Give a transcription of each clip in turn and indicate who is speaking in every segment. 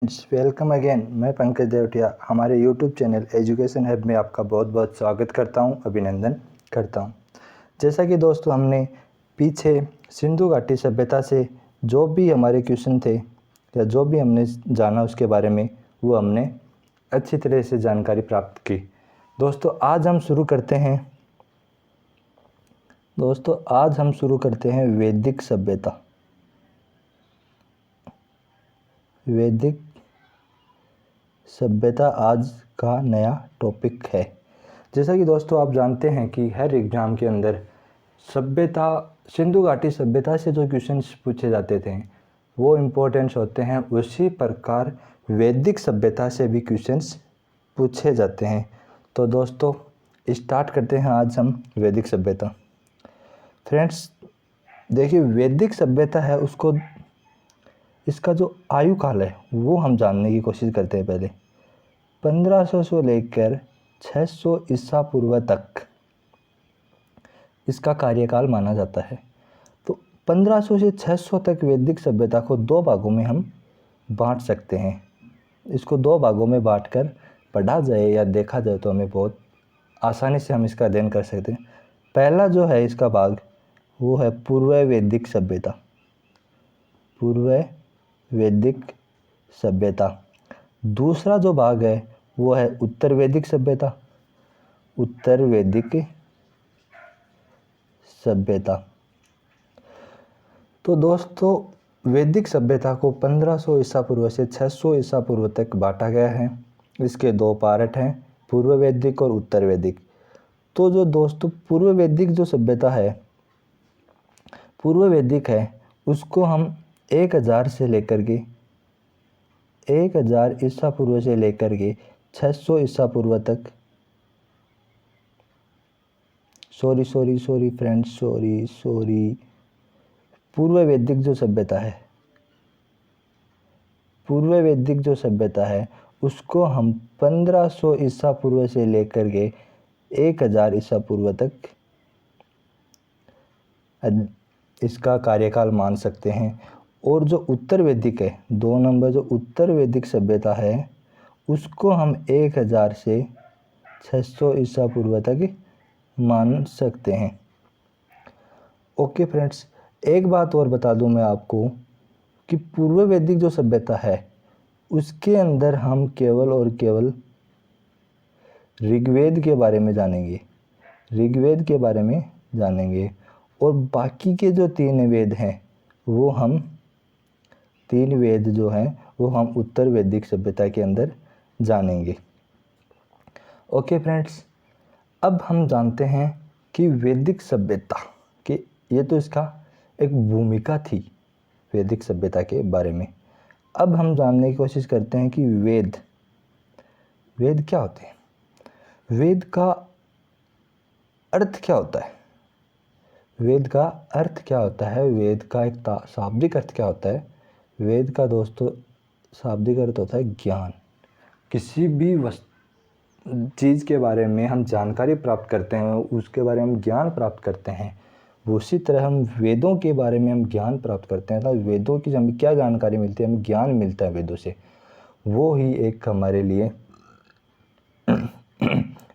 Speaker 1: Friends, welcome again. मैं पंकज देवटिया हमारे YouTube channel education hub में आपका बहुत बहुत स्वागत करता हूं, अभिनंदन करता हूं। जैसा कि दोस्तों हमने पीछे सिंधु घाटी सभ्यता से जो भी हमारे क्वेश्चन थे या जो भी हमने जाना उसके बारे में, वो हमने अच्छी तरह से जानकारी प्राप्त की। दोस्तों आज हम शुरू करते हैं वैदिक सभ्यता। वैदिक सभ्यता आज का नया टॉपिक है। जैसा कि दोस्तों आप जानते हैं कि हर एग्ज़ाम के अंदर सिंधु घाटी सभ्यता से जो क्वेश्चंस पूछे जाते थे वो इम्पोर्टेंट्स होते हैं, उसी प्रकार वैदिक सभ्यता से भी क्वेश्चंस पूछे जाते हैं। तो दोस्तों स्टार्ट करते हैं आज हम वैदिक सभ्यता। फ्रेंड्स देखिए, वैदिक सभ्यता है इसका जो आयु काल है वो हम जानने की कोशिश करते हैं। पहले 1500 से लेकर 600 ईसा पूर्व तक इसका कार्यकाल माना जाता है। तो 1500 से 600 तक वैदिक सभ्यता को दो भागों में हम बांट सकते हैं। इसको दो भागों में बांटकर पढ़ा जाए या देखा जाए तो हमें बहुत आसानी से हम इसका अध्ययन कर सकते हैं। पहला जो है इसका भाग वो है पूर्व वैदिक सभ्यता। पूर्व वैदिक सभ्यता। दूसरा जो भाग है वो है उत्तर वैदिक सभ्यता। उत्तर वैदिक सभ्यता। तो दोस्तों वैदिक सभ्यता को 1500 ईसा पूर्व से 600 ईसा पूर्व तक बांटा गया है। इसके दो पार्ट हैं, पूर्व वैदिक और उत्तर वैदिक। तो जो दोस्तों पूर्व वैदिक जो सभ्यता है, पूर्व वैदिक है, उसको हम 1000 ईसा पूर्व से लेकर के 600 ईसा पूर्व तक पूर्व वैदिक जो सभ्यता है, पूर्व वैदिक जो सभ्यता है उसको हम 1500 ईसा पूर्व से लेकर के 1000 ईसा पूर्व तक इसका कार्यकाल मान सकते हैं। और जो उत्तर वैदिक है, 2 नंबर जो उत्तर वैदिक सभ्यता है उसको हम 1000 से 600 ईसा पूर्व तक मान सकते हैं। ओके फ्रेंड्स, एक बात और बता दूं मैं आपको कि पूर्व वैदिक जो सभ्यता है उसके अंदर हम केवल और केवल ऋग्वेद के बारे में जानेंगे। ऋग्वेद के बारे में जानेंगे और बाकी के जो 3 वेद हैं वो हम 3 वेद जो हैं वो हम उत्तर वैदिक सभ्यता के अंदर जानेंगे। ओके फ्रेंड्स, अब हम जानते हैं कि वैदिक सभ्यता कि ये तो इसका एक भूमिका थी वैदिक सभ्यता के बारे में। अब हम जानने की कोशिश करते हैं कि वेद क्या होते हैं, वेद का अर्थ क्या होता है, वेद का अर्थ क्या होता है, वेद का एक शाब्दिक अर्थ क्या होता है। वेद का दोस्तों शाब्दिक अर्थ होता है ज्ञान। किसी भी चीज़ के बारे में हम जानकारी प्राप्त करते हैं, उसके बारे में हम ज्ञान प्राप्त करते हैं, उसी तरह हम वेदों के बारे में हम ज्ञान प्राप्त करते हैं। तो वेदों की हमें क्या जानकारी मिलती है, हमें ज्ञान मिलता है वेदों से, वो ही एक हमारे लिए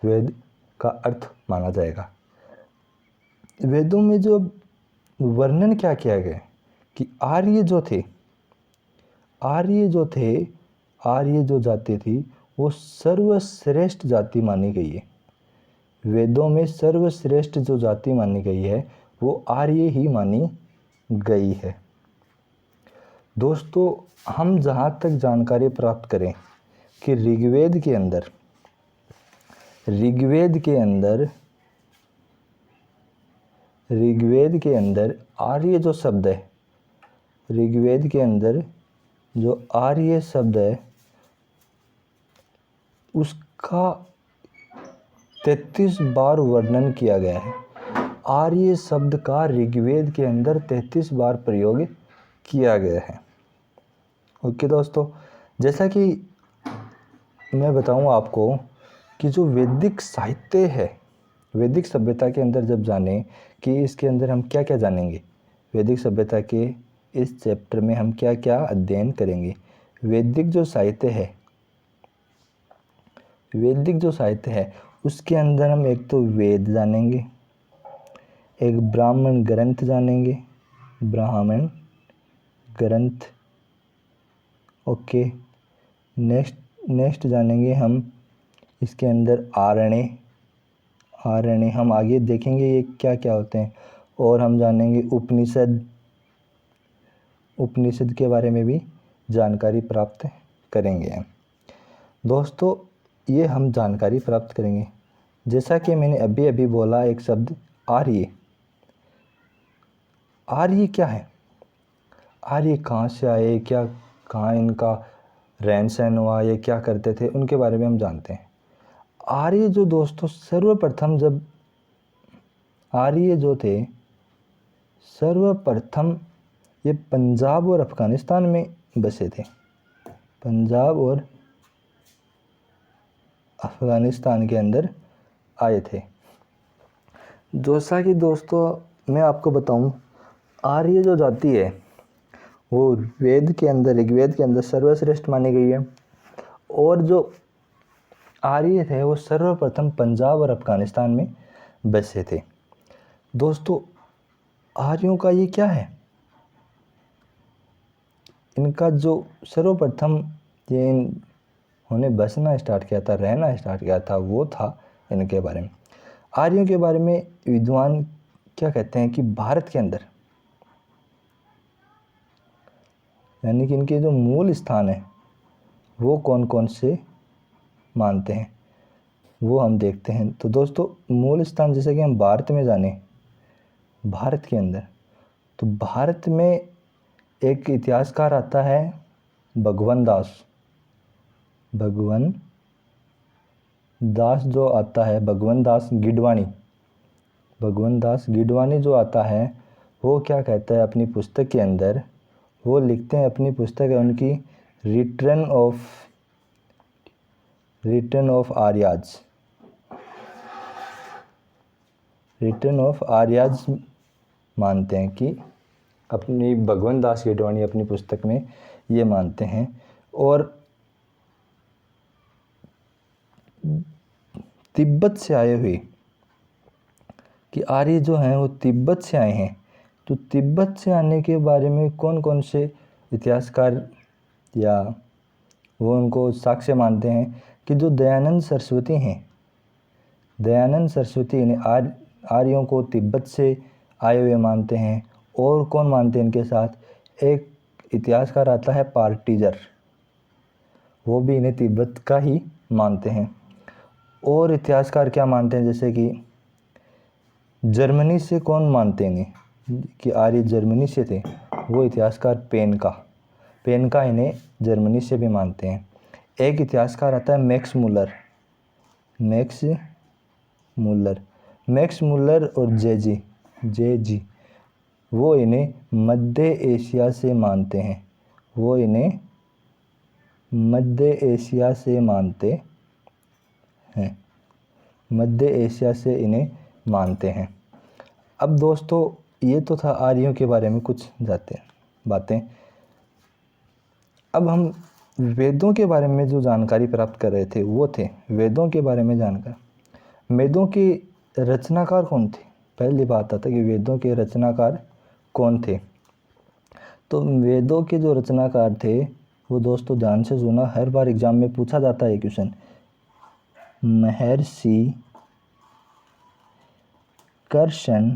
Speaker 1: वेद का अर्थ माना जाएगा। वेदों में जो वर्णन क्या किया गया कि आर्य जो जाति थी वो सर्वश्रेष्ठ जाति मानी गई है। वेदों में सर्वश्रेष्ठ जो जाति मानी गई है वो आर्य ही मानी गई है। दोस्तों हम जहाँ तक जानकारी प्राप्त करें कि ऋग्वेद के अंदर आर्य जो शब्द है, ऋग्वेद के अंदर जो आर्य शब्द है उसका 33 बार वर्णन किया गया है। आर्य शब्द का ऋग्वेद के अंदर 33 बार प्रयोग किया गया है। ओके दोस्तों, जैसा कि मैं बताऊं आपको कि जो वैदिक साहित्य है, वैदिक सभ्यता के अंदर जब जाने कि इसके अंदर हम क्या क्या जानेंगे, वैदिक सभ्यता के इस चैप्टर में हम क्या क्या अध्ययन करेंगे। वैदिक जो साहित्य है उसके अंदर हम एक तो वेद जानेंगे, एक ब्राह्मण ग्रंथ जानेंगे, ब्राह्मण ग्रंथ। ओके, नेक्स्ट जानेंगे हम इसके अंदर आरण्य हम आगे देखेंगे ये क्या क्या होते हैं। और हम जानेंगे उपनिषद के बारे में भी जानकारी प्राप्त करेंगे। दोस्तों ये हम जानकारी प्राप्त करेंगे। जैसा कि मैंने अभी अभी बोला एक शब्द आर्य क्या है, आर्य कहाँ से आए, क्या कहाँ इनका रहन सहन हुआ, ये क्या करते थे, उनके बारे में हम जानते हैं। आर्य जो दोस्तों सर्वप्रथम जब आर्य जो थे सर्वप्रथम ये पंजाब और अफ़गानिस्तान में बसे थे, पंजाब और अफ़गानिस्तान के अंदर आए थे। जैसा कि दोस्तों मैं आपको बताऊं, आर्य जो जाति है वो ऋग्वेद के अंदर सर्वश्रेष्ठ मानी गई है। और जो आर्य थे वो सर्वप्रथम पंजाब और अफ़गानिस्तान में बसे थे। दोस्तों आर्यों का ये क्या है, इनका जो सर्वप्रथम ये उन्होंने बसना स्टार्ट किया था, रहना स्टार्ट किया था, वो था इनके बारे में। आर्यों के बारे में विद्वान क्या कहते हैं कि भारत के अंदर यानी कि इनके जो मूल स्थान है वो कौन कौन से मानते हैं वो हम देखते हैं। तो दोस्तों मूल स्थान जैसे कि हम भारत में जाने, भारत के अंदर, तो भारत में एक इतिहासकार आता है भगवन दास जो आता है, भगवन दास गिडवाणी जो आता है वो क्या कहता है अपनी पुस्तक के अंदर, वो लिखते हैं, अपनी पुस्तक है उनकी रिटर्न ऑफ आर्याज मानते हैं कि अपनी भगवन दास गिडवाणी अपनी पुस्तक में ये मानते हैं। और तिब्बत से आए हुए कि आर्य जो हैं वो तिब्बत से आए हैं। तो तिब्बत से आने के बारे में कौन कौन से इतिहासकार या वो उनको साक्ष्य मानते हैं कि जो दयानंद सरस्वती ने आर्यों को तिब्बत से आए हुए मानते हैं। और कौन मानते हैं इनके साथ, एक इतिहासकार आता है पार्टीजर, वो भी इन्हें तिब्बत का ही मानते हैं। और इतिहासकार क्या मानते हैं जैसे कि जर्मनी से कौन मानते हैं इन्हें कि आर्य जर्मनी से थे, वो इतिहासकार पेनका इन्हें जर्मनी से भी मानते हैं। एक इतिहासकार आता है मैक्स मुल्लर और जे.जी. वो इन्हें मध्य एशिया से मानते हैं, मध्य एशिया से इन्हें मानते हैं। अब दोस्तों ये तो था आर्यों के बारे में कुछ बातें। अब हम वेदों के बारे में जो जानकारी प्राप्त कर रहे थे वो थे वेदों के बारे में जानकारी। वेदों के रचनाकार कौन थे, पहली बात आता है कि वेदों के रचनाकार कौन थे। तो वेदों के जो रचनाकार थे वो दोस्तों ध्यान से सुना, हर बार एग्जाम में पूछा जाता है क्वेश्चन, महर्षि कर्षण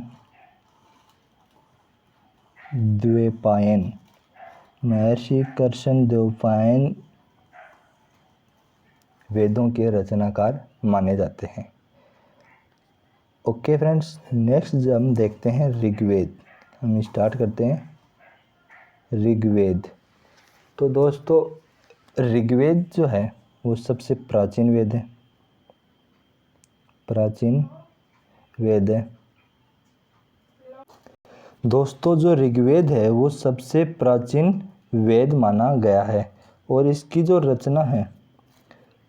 Speaker 1: द्वैपायन वेदों के रचनाकार माने जाते हैं। ओके फ्रेंड्स, नेक्स्ट जब हम देखते हैं ऋग्वेद, हम स्टार्ट करते हैं ऋग्वेद। तो दोस्तों ऋग्वेद जो है वो सबसे प्राचीन वेद है। दोस्तों जो ऋग्वेद है वो सबसे प्राचीन वेद माना गया है। और इसकी जो रचना है,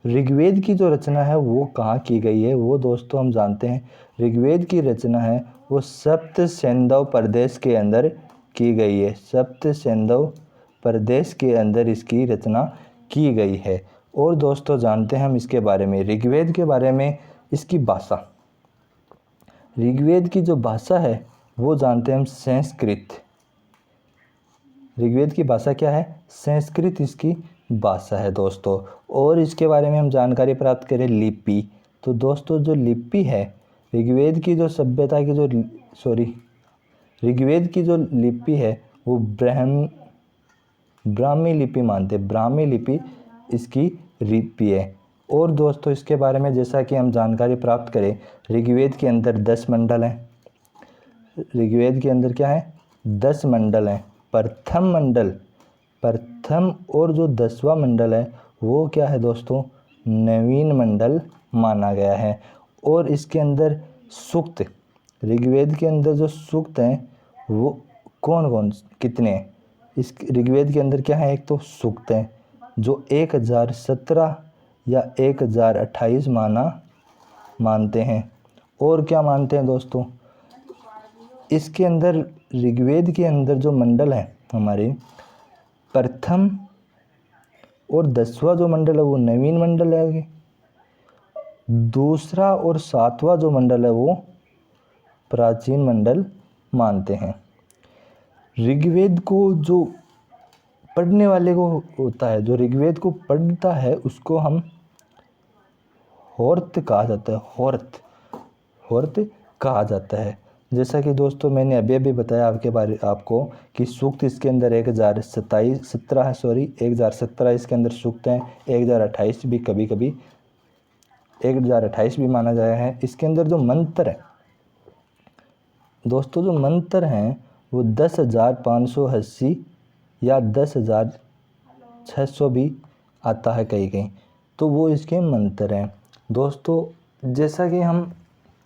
Speaker 1: ऋग्वेद की जो रचना है वो कहाँ की गई है वो दोस्तों हम जानते हैं। ऋग्वेद की रचना है वो सप्त सिंधु प्रदेश के अंदर की गई है। सप्त सिंधु प्रदेश के अंदर इसकी रचना की गई है। और दोस्तों जानते हैं हम इसके बारे में, ऋग्वेद के बारे में, इसकी भाषा। ऋग्वेद की जो भाषा है वो जानते हैं हम संस्कृत। ऋग्वेद की भाषा क्या है? संस्कृत इसकी भाषा है दोस्तों। और इसके बारे में हम जानकारी प्राप्त करें लिपि, तो दोस्तों जो लिपि है ऋग्वेद की जो सभ्यता की जो ऋग्वेद की जो लिपि है वो ब्राह्मी लिपि मानते हैं। ब्राह्मी लिपि इसकी लिपि है। और दोस्तों इसके बारे में जैसा कि हम जानकारी प्राप्त करें, ऋग्वेद के अंदर 10 मंडल हैं। ऋग्वेद के अंदर क्या है? 10 मंडल हैं। प्रथम और जो 10वां मंडल है वो क्या है दोस्तों? नवीन मंडल माना गया है। और इसके अंदर सूक्त, ऋग्वेद के अंदर जो सूक्त हैं वो कौन कौन कितने हैं? इस ऋग्वेद के अंदर क्या है? एक तो सूक्त हैं जो 1017 या 1028 मानते हैं। और क्या मानते हैं दोस्तों? इसके अंदर ऋग्वेद के अंदर जो मंडल है हमारे, प्रथम और 10वां जो मंडल है वो नवीन मंडल है। दूसरा और 7वां जो मंडल है वो प्राचीन मंडल मानते हैं। ऋग्वेद को जो पढ़ने वाले को होता है, जो ऋग्वेद को पढ़ता है उसको हम होर्त कहा जाता है। होर्त कहा जाता है। जैसा कि दोस्तों मैंने अभी बताया आपको कि सूक्त इसके अंदर 1017 इसके अंदर सूक्त हैं। 1028 भी कभी 1028 भी माना गया है। इसके अंदर जो मंत्र है दोस्तों, जो मंत्र हैं वो 10,580 या 10,600 भी आता है कहीं, तो वो इसके मंत्र हैं दोस्तों। जैसा कि हम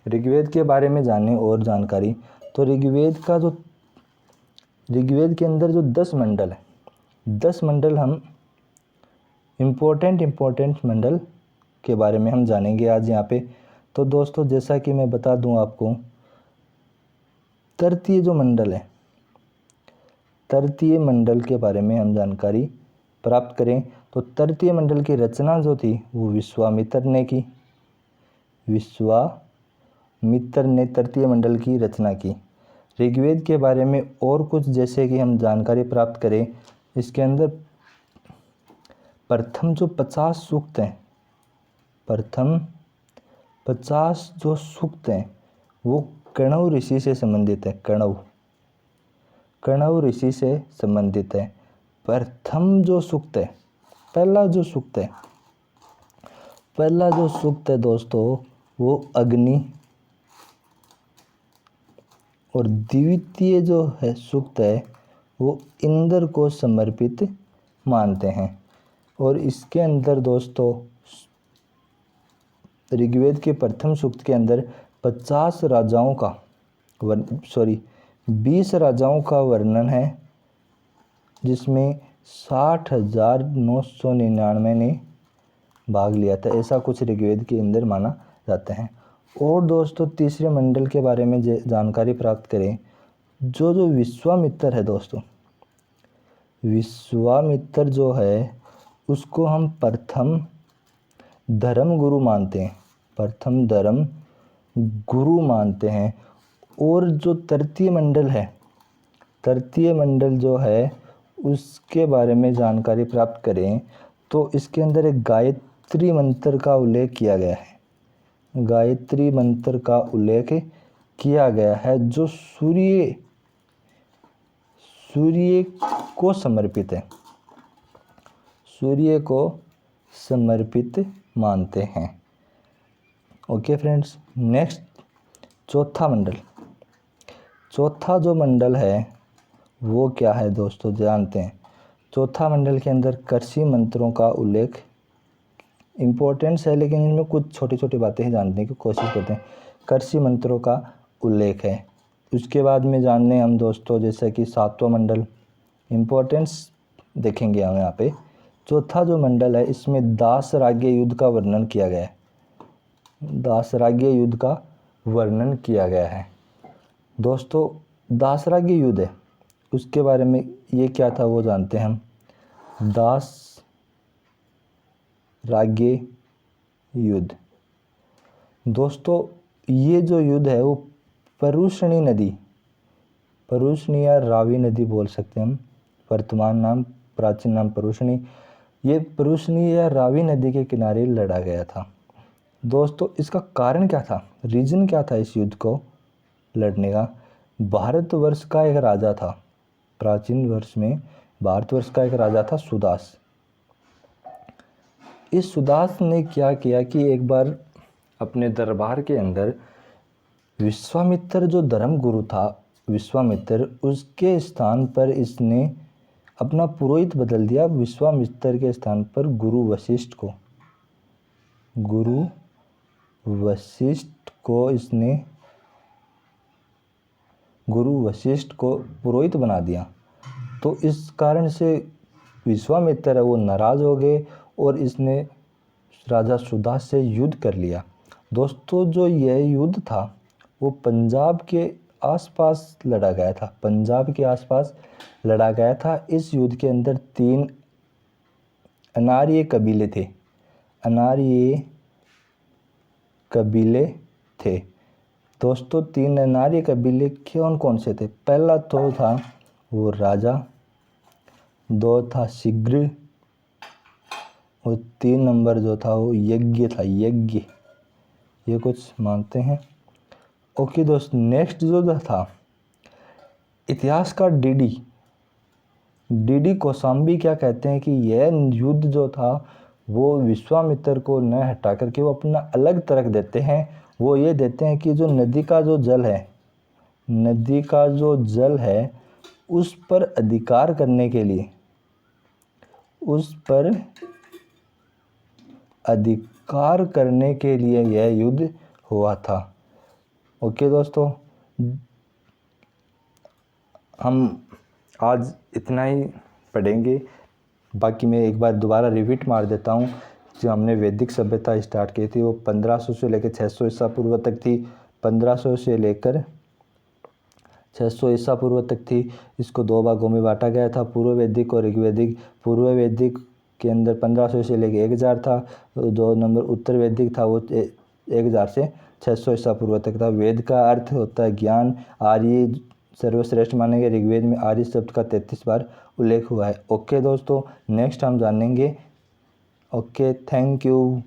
Speaker 1: ऋग्वेद के बारे में जाने और जानकारी, तो ऋग्वेद के अंदर जो 10 मंडल है, 10 मंडल हम इम्पोर्टेंट मंडल के बारे में हम जानेंगे आज यहाँ पे। तो दोस्तों जैसा कि मैं बता दूँ आपको, तृतीय जो मंडल है, तृतीय मंडल के बारे में हम जानकारी प्राप्त करें तो तृतीय मंडल की रचना जो थी वो विश्वामित्र ने तृतीय मंडल की रचना की। ऋग्वेद के बारे में और कुछ जैसे कि हम जानकारी प्राप्त करें, इसके अंदर प्रथम जो 50 सूक्त हैं, प्रथम 50 जो सूक्त हैं वो कण्व ऋषि से संबंधित है। कण्व ऋषि से संबंधित है। प्रथम जो सूक्त है, पहला जो सूक्त है दोस्तों वो अग्नि, और द्वितीय जो है सूक्त है वो इंद्र को समर्पित मानते हैं। और इसके अंदर दोस्तों ऋग्वेद के प्रथम सूक्त के अंदर 20 राजाओं का वर्णन है, जिसमें 60,999 ने भाग लिया था। ऐसा कुछ ऋग्वेद के अंदर माना जाता है। और दोस्तों तीसरे मंडल के बारे में जानकारी प्राप्त करें, जो विश्वामित्र है दोस्तों, विश्वामित्र जो है उसको हम प्रथम धर्म गुरु मानते हैं। और जो तृतीय मंडल जो है उसके बारे में जानकारी प्राप्त करें तो इसके अंदर एक गायत्री मंत्र का उल्लेख किया गया है। गायत्री मंत्र का उल्लेख किया गया है जो सूर्य को समर्पित है, सूर्य को समर्पित मानते हैं। ओके फ्रेंड्स, नेक्स्ट चौथा जो मंडल है वो क्या है दोस्तों, जानते हैं। चौथा मंडल के अंदर कृषि मंत्रों का उल्लेख इम्पोर्टेंस है, लेकिन इनमें कुछ छोटी छोटी बातें ही जानने की कोशिश करते हैं। कृषि मंत्रों का उल्लेख है। उसके बाद में जानने हम दोस्तों जैसे कि 7वां मंडल, इम्पोर्टेंस देखेंगे हम यहाँ पे। चौथा जो मंडल है इसमें दासराज्य युद्ध का वर्णन किया गया है। दासराज्य युद्ध का वर्णन किया गया है दोस्तों। दासराज्य युद्ध है उसके बारे में ये क्या था वो जानते हैं हम। दास राज्य युद्ध। दोस्तों ये जो युद्ध है वो परुष्णी नदी, परुष्णी या रावी नदी बोल सकते हैं हम, वर्तमान नाम प्राचीन नाम परुष्णी, ये परुष्णी या रावी नदी के किनारे लड़ा गया था। दोस्तों इसका कारण क्या था, रीजन क्या था इस युद्ध को लड़ने का। भारतवर्ष का एक राजा था, प्राचीन वर्ष में भारतवर्ष का एक राजा था सुदास। इस सुदास ने क्या किया कि एक बार अपने दरबार के अंदर विश्वामित्र जो धर्मगुरु था, विश्वामित्र, उसके स्थान पर इसने अपना पुरोहित बदल दिया। विश्वामित्र के स्थान पर गुरु वशिष्ठ को पुरोहित बना दिया। तो इस कारण से विश्वामित्र है वो नाराज़ हो गए और इसने राजा सुदास से युद्ध कर लिया। दोस्तों जो यह युद्ध था वो पंजाब के आसपास लड़ा गया था, पंजाब के आसपास लड़ा गया था। इस युद्ध के अंदर 3 अनार्य कबीले थे। दोस्तों 3 अनार्य कबीले कौन कौन से थे। पहला तो था वो राजा, 2 था शीघ्र और 3 नंबर जो था वो यज्ञ था, यज्ञ, ये कुछ मानते हैं। ओके दोस्त, नेक्स्ट जो था इतिहासकार डीडी कौशाम्बी क्या कहते हैं कि यह युद्ध जो था वो विश्वामित्र को न हटा करके वो अपना अलग तरक देते हैं। वो ये देते हैं कि जो नदी का जो जल है उस पर अधिकार करने के लिए यह युद्ध हुआ था। ओके दोस्तों, हम आज इतना ही पढ़ेंगे। बाकी मैं एक बार दोबारा रिपीट मार देता हूँ। जो हमने वैदिक सभ्यता स्टार्ट की थी वो 1500 से लेकर 600 ईसा पूर्व तक थी। 1500 से लेकर 600 ईसा पूर्व तक थी। इसको 2 भागों में बांटा गया था, पूर्व वैदिक और ऋग्वैदिक। पूर्व वैदिक के अंदर 1500 से लेकर 1000 था। 2 नंबर उत्तर वैदिक था, वो 1000 से 600 ईसा पूर्व तक था। वेद का अर्थ होता है ज्ञान। आर्य सर्वश्रेष्ठ माने गए। ऋग्वेद में आर्य शब्द का 33 बार उल्लेख हुआ है। ओके दोस्तों, नेक्स्ट हम जानेंगे। Okay, thank you.